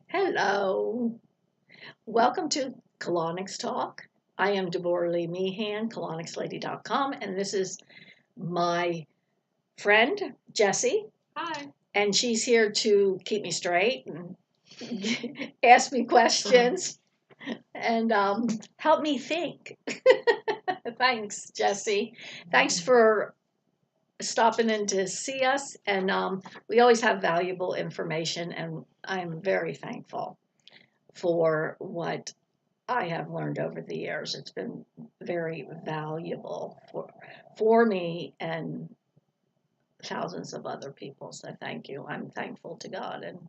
Hello. Welcome to Colonics Talk. I am Deborah Lee Meehan, colonixlady.com, and this is my friend, Jessie, Hi. and she's here to keep me straight and ask me questions and help me think. Thanks, Jessie. Thanks for stopping in to see us, and we always have valuable information, and I'm very thankful for what I have learned over the years. It's been very valuable for me and thousands of other people. So thank you. I'm thankful to God. And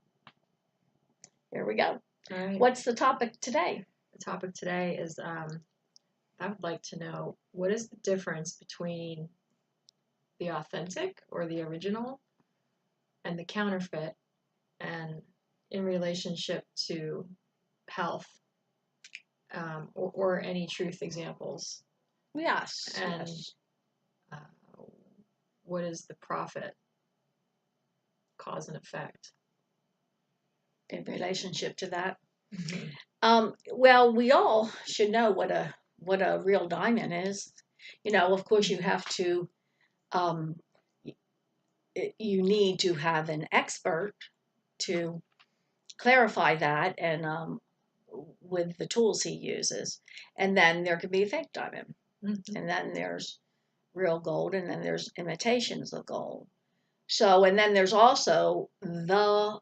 here we go. All right. What's the topic today? The topic today is I would like to know what is the difference between the authentic or the original and the counterfeit, and in relationship to health, or any truth examples. Yes. And Yes. What is the profit, cause and effect In relationship to that. Mm-hmm. Well, we all should know what a real diamond is. Of course, you have to. Um, you need to have an expert to clarify that and with the tools he uses. And then there could be a fake diamond. Mm-hmm. And then there's real gold, and then there's imitations of gold. So, and then there's also the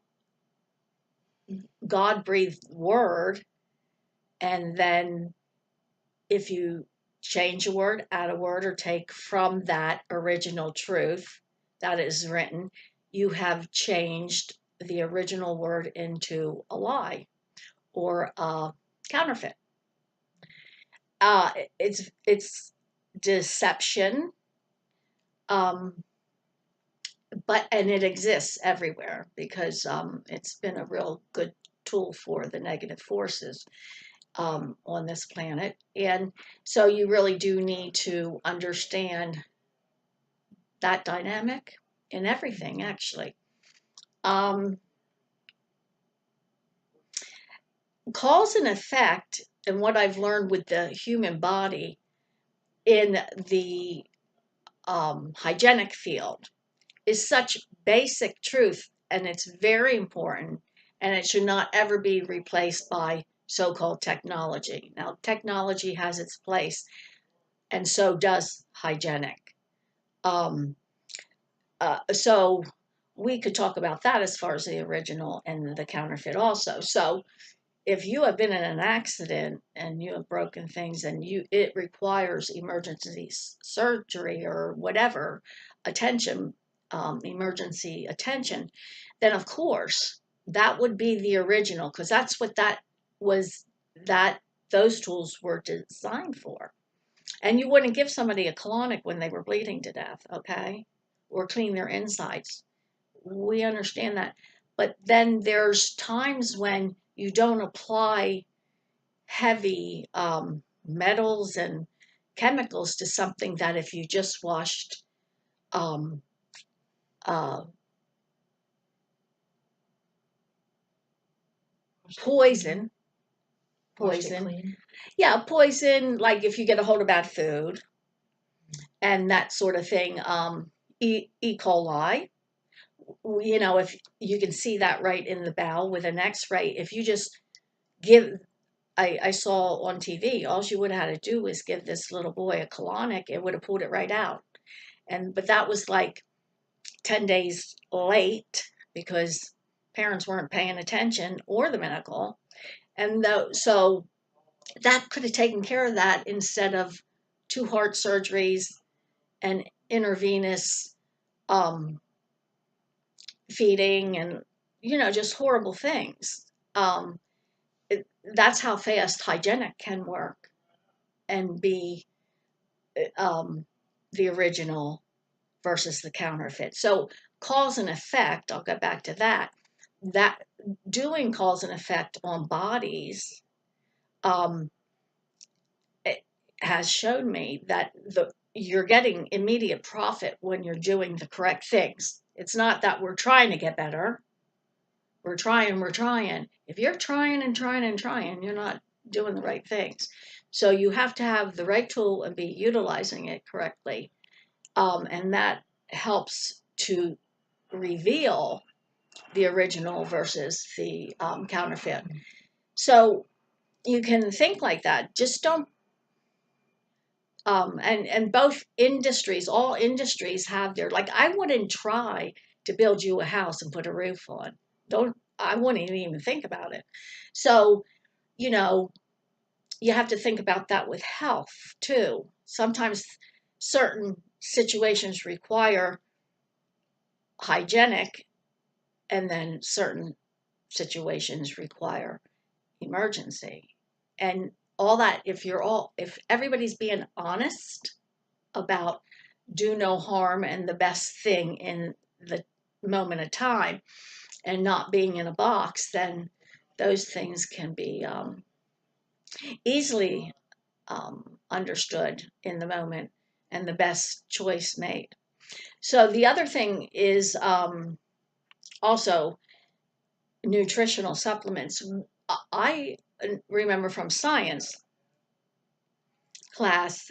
God breathed word. And then if you change a word, add a word, or take from that original truth that is written, you have changed the original word into a lie or a counterfeit. It's deception, um, and it exists everywhere because it's been a real good tool for the negative forces on this planet. And so you really do need to understand that dynamic in everything, actually. Um, Cause and effect, and what I've learned with the human body in the hygienic field is such basic truth, and it's very important, and it should not ever be replaced by so-called technology. Now, technology has its place, and so does hygienic. Um, so we could talk about that as far as the original and the counterfeit also. So if you have been in an accident and you have broken things and it requires emergency surgery or whatever attention, emergency attention, then of course that would be the original, because that's what that was, that those tools were designed for. And you wouldn't give somebody a colonic when they were bleeding to death, okay, or clean their insides. We understand that. But then there's times when you don't apply heavy metals and chemicals to something that if you just washed um, uh, poison, Washed it poison, clean. yeah, poison, like if you get a hold of bad food and that sort of thing, E. coli, if you can see that right in the bowel with an x-ray, if you just give, I saw on TV, all she would have had to do was give this little boy a colonic, it would have pulled it right out. But that was like 10 days late because parents weren't paying attention or the medical. So that could have taken care of that instead of two heart surgeries and intravenous um, feeding and, just horrible things. Um, that's how fast hygienic can work and be um, the original versus the counterfeit. So cause and effect, I'll get back to that. That doing cause and effect on bodies, um, it has shown me that you're getting immediate profit when you're doing the correct things. It's not that we're trying to get better. we're trying, we're trying. If you're trying and trying and trying, you're not doing the right things. So you have to have the right tool and be utilizing it correctly. And that helps to reveal the original versus the counterfeit. So you can think like that. Just don't. And both industries, all industries have their, like, I wouldn't try to build you a house and put a roof on. Don't, I wouldn't even think about it. So, you know, you have to think about that with health too. Sometimes certain situations require hygienic, and then certain situations require emergency. And all that, if everybody's being honest about do no harm and the best thing in the moment of time and not being in a box, then those things can be easily understood in the moment and the best choice made. So the other thing is also nutritional supplements. I remember from science class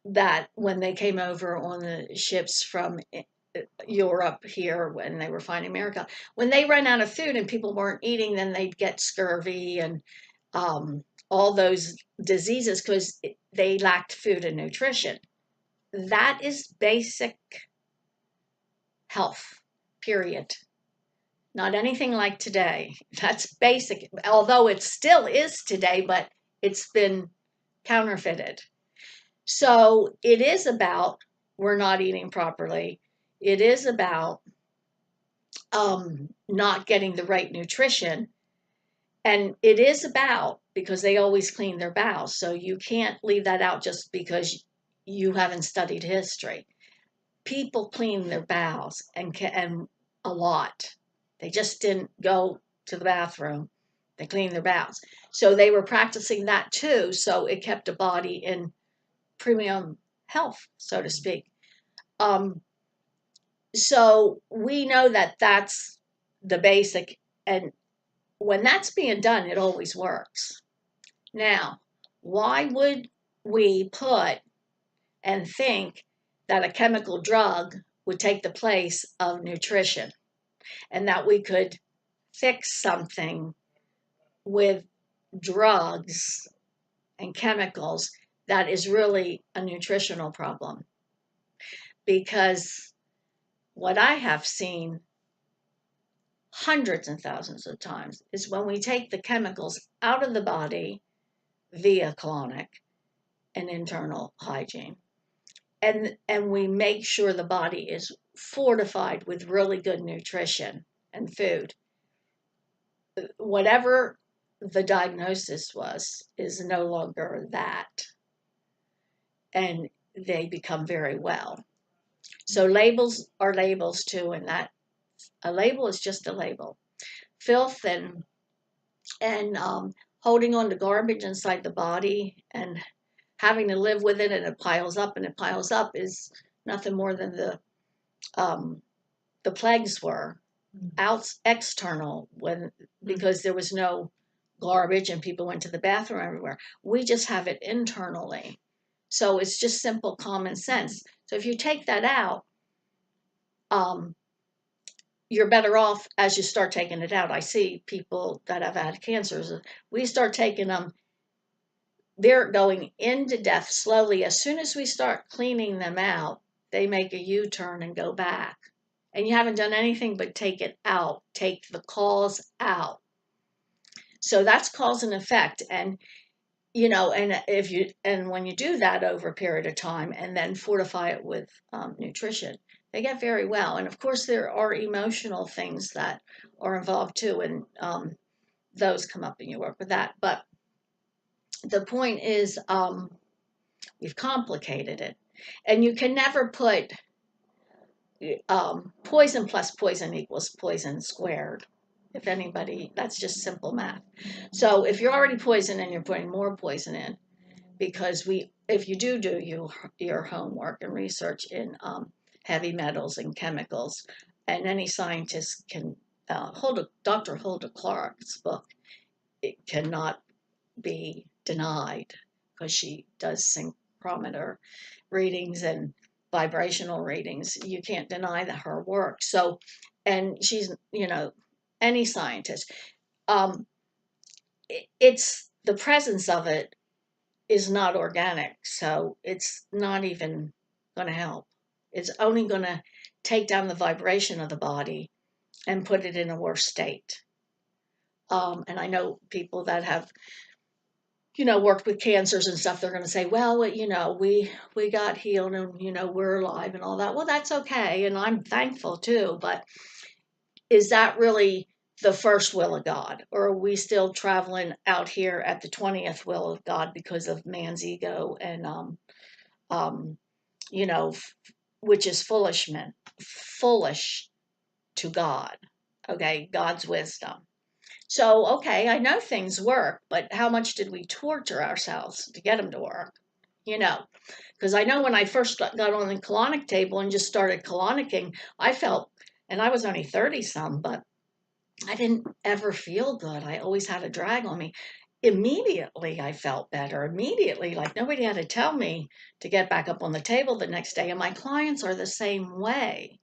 that when they came over on the ships from Europe here when they were finding America, when they ran out of food and people weren't eating, then they'd get scurvy and all those diseases because they lacked food and nutrition. That is basic health, period. Not anything like today. That's basic, although it still is today, but it's been counterfeited. So it is about we're not eating properly. It is about not getting the right nutrition. And it is about, because they always clean their bowels. So you can't leave that out just because you haven't studied history. People clean their bowels and a lot. They just didn't go to the bathroom. They cleaned their bowels. So they were practicing that too. So it kept a body in premium health, so to speak. So we know that that's the basic. And when that's being done, it always works. Now, why would we put and think that a chemical drug would take the place of nutrition and that we could fix something with drugs and chemicals that is really a nutritional problem? Because what I have seen hundreds and thousands of times is when we take the chemicals out of the body via colonic and internal hygiene, and we make sure the body is fortified with really good nutrition and food, whatever the diagnosis was is no longer that, and they become very well. So labels are labels too, and that a label is just a label. Filth and holding on to garbage inside the body and having to live with it, and it piles up and it piles up, is nothing more than the plagues were out external, when because there was no garbage and people went to the bathroom everywhere. We just have it internally. So it's just simple common sense. So if you take that out, you're better off as you start taking it out. I see people that have had cancers. We start taking them, they're going into death slowly. As soon as we start cleaning them out, they make a U-turn and go back. And you haven't done anything but take it out, take the cause out. So that's cause and effect. And and when you do that over a period of time and then fortify it with nutrition, they get very well. And of course, there are emotional things that are involved too, and those come up and you work with that. But the point is, we've complicated it, and you can never put poison plus poison equals poison squared. If anybody, that's just simple math. So if you're already poisoned and you're putting more poison in, because if you do your homework and research in heavy metals and chemicals, and any scientist can Dr. Hulda Clark's book, it cannot be denied because she does synchrometer readings and vibrational readings. You can't deny that her work. So, and she's, any scientist. It's the presence of it is not organic, so it's not even going to help. It's only going to take down the vibration of the body and put it in a worse state. And I know people that have, worked with cancers and stuff. They're going to say, well, we got healed and we're alive and all that. Well, that's okay, and I'm thankful too. But is that really the first will of God, or are we still traveling out here at the 20th will of God because of man's ego and you know, which is foolish to God. Okay, God's wisdom. So, okay, I know things work, but how much did we torture ourselves to get them to work? Because I know when I first got on the colonic table and just started colonicking, I felt, and I was only 30 some, but I didn't ever feel good. I always had a drag on me. Immediately, I felt better. Immediately, like nobody had to tell me to get back up on the table the next day. And my clients are the same way.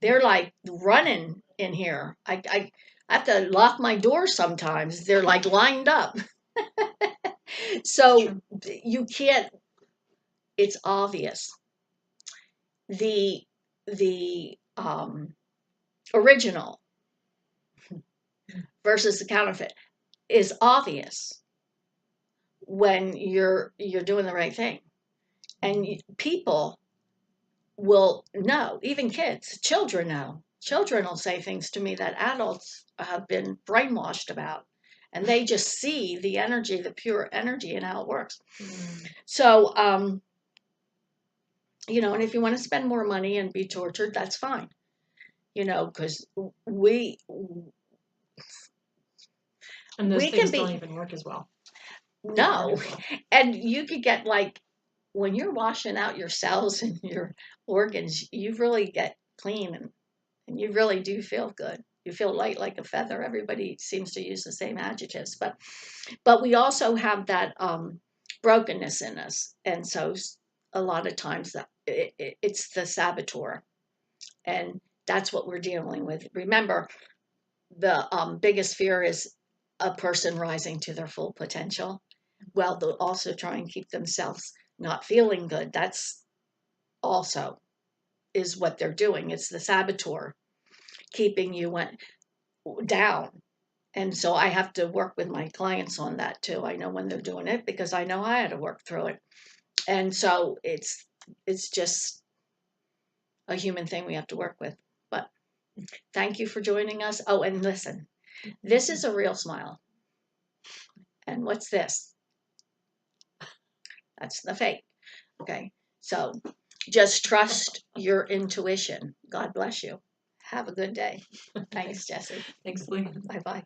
They're like running in here. I have to lock my door sometimes. They're like lined up. So you can't, it's obvious. The original versus the counterfeit is obvious when you're doing the right thing. And people will know, even children know. Children will say things to me that adults have been brainwashed about. And they just see the energy, the pure energy, and how it works. So, and if you want to spend more money and be tortured, that's fine. Because and those we things can don't even work as well. No. And you could get when you're washing out your cells and your organs, you really get clean and you really do feel good. You feel light like a feather. Everybody seems to use the same adjectives, but we also have that brokenness in us, and so a lot of times it's the saboteur, and that's what we're dealing with. Remember, the biggest fear is a person rising to their full potential. Well, they'll also try and keep themselves not feeling good. That's also is what they're doing. It's the saboteur keeping you down. And so I have to work with my clients on that too. I know when they're doing it because I know I had to work through it. And so it's just a human thing we have to work with. But thank you for joining us. Oh, and listen, this is a real smile. And what's this? That's the fake. Okay. So just trust your intuition. God bless you. Have a good day. Thanks, Jessie. Thanks, Lee. Bye-bye.